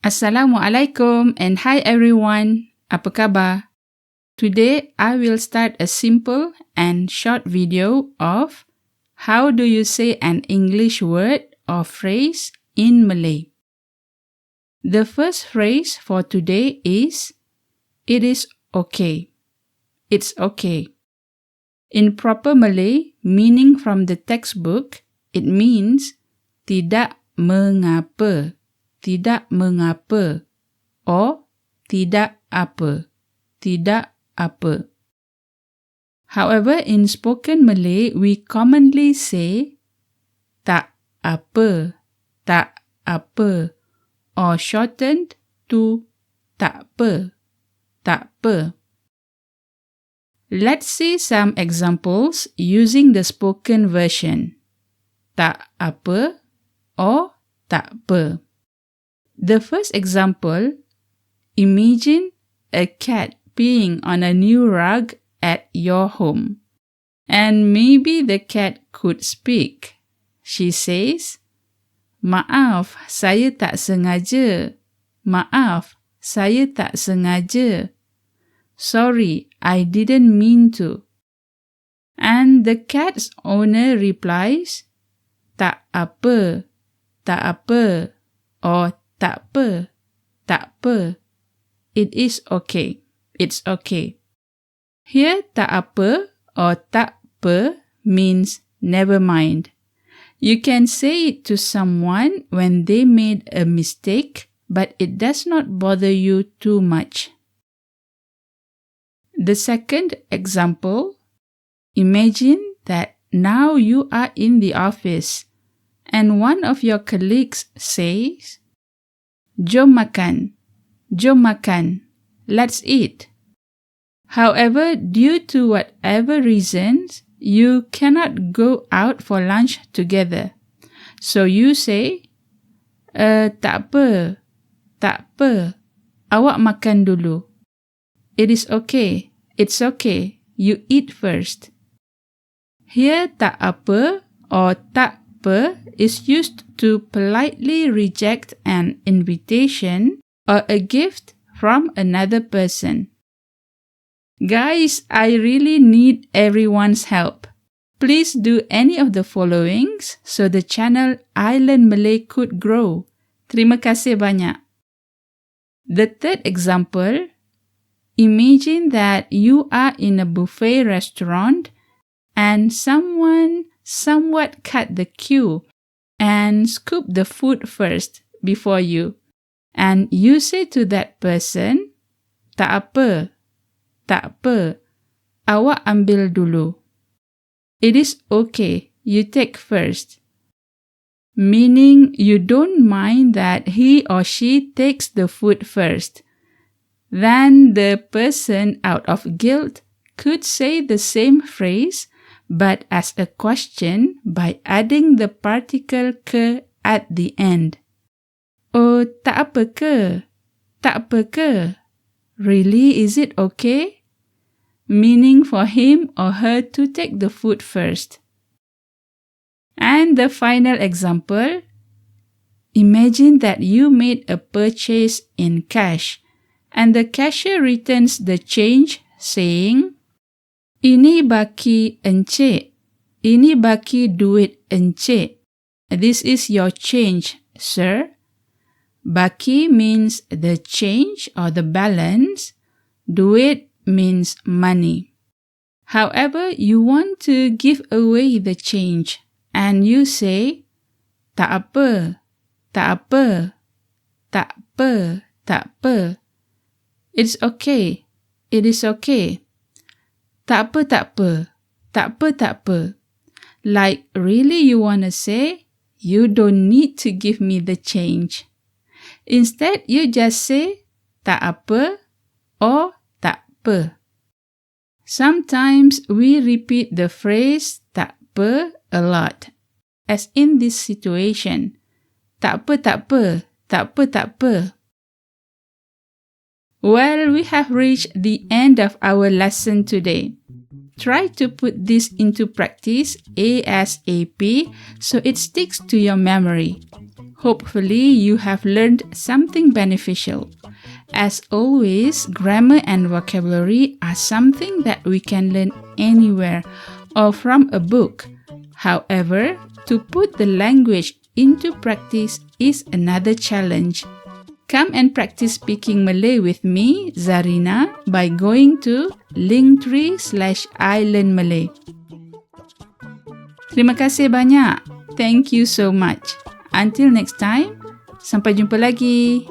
Assalamualaikum and hi everyone. Apa khabar? Today I will start a simple and short video of how do you say an English word or phrase in Malay. The first phrase for today is it is okay. It's okay. In proper Malay, meaning from the textbook, it means tidak mengapa, tidak mengapa, or tidak apa, tidak apa. However, in spoken Malay, we commonly say tak apa, or shortened to tak apa, tak apa. Let's see some examples using the spoken version. Tak apa or tak apa. The first example, imagine a cat peeing on a new rug at your home. And maybe the cat could speak. She says, "Maaf, saya tak sengaja. Maaf, saya tak sengaja. Sorry, I didn't mean to." And the cat's owner replies, "Tak apa, tak apa," or "Tak apa, tak apa. It is okay, it's okay." Here, tak apa or tak apa means never mind. You can say it to someone when they made a mistake, but it does not bother you too much. The second example, imagine that now you are in the office and one of your colleagues says, "Jom makan, let's eat." However, due to whatever reasons, you cannot go out for lunch together. So you say, tak apa, awak makan dulu. It is okay, it's okay, you eat first. Here, tak apa or tak apa is used to politely reject an invitation or a gift from another person. Guys, I really need everyone's help. Please do any of the followings so the channel ilearnmalay could grow. Terima kasih banyak. The third example, imagine that you are in a buffet restaurant and someone somewhat cut the queue and scooped the food first before you. And you say to that person, "Tak apa, awak ambil dulu." It is okay, you take first. Meaning you don't mind that he or she takes the food first. Then the person, out of guilt, could say the same phrase but as a question by adding the particle ke at the end. "Oh, tak apa ke? Tak apa ke? Really, is it okay?" Meaning for him or her to take the food first. And the final example, imagine that you made a purchase in cash and the cashier returns the change saying, "Ini baki encik. Ini baki duit encik. This is your change, sir." Baki means the change or the balance. Duit means money. However, you want to give away the change and you say, "Tak apa, tak apa, tak apa, tak apa. It's okay, it is okay. Tak apa, tak apa, tak apa, tak apa." Like really you want to say, "You don't need to give me the change." Instead, you just say, "Tak apa," or "tak apa." Sometimes we repeat the phrase "tak apa" a lot, as in this situation. "Tak apa, tak apa, tak apa, tak apa." Well, we have reached the end of our lesson today. Try to put this into practice ASAP so it sticks to your memory. Hopefully, you have learned something beneficial. As always, grammar and vocabulary are something that we can learn anywhere or from a book. However, to put the language into practice is another challenge. Come and practice speaking Malay with me, Zarina, by going to linktree/ilearnmalay. Terima kasih banyak. Thank you so much. Until next time, sampai jumpa lagi.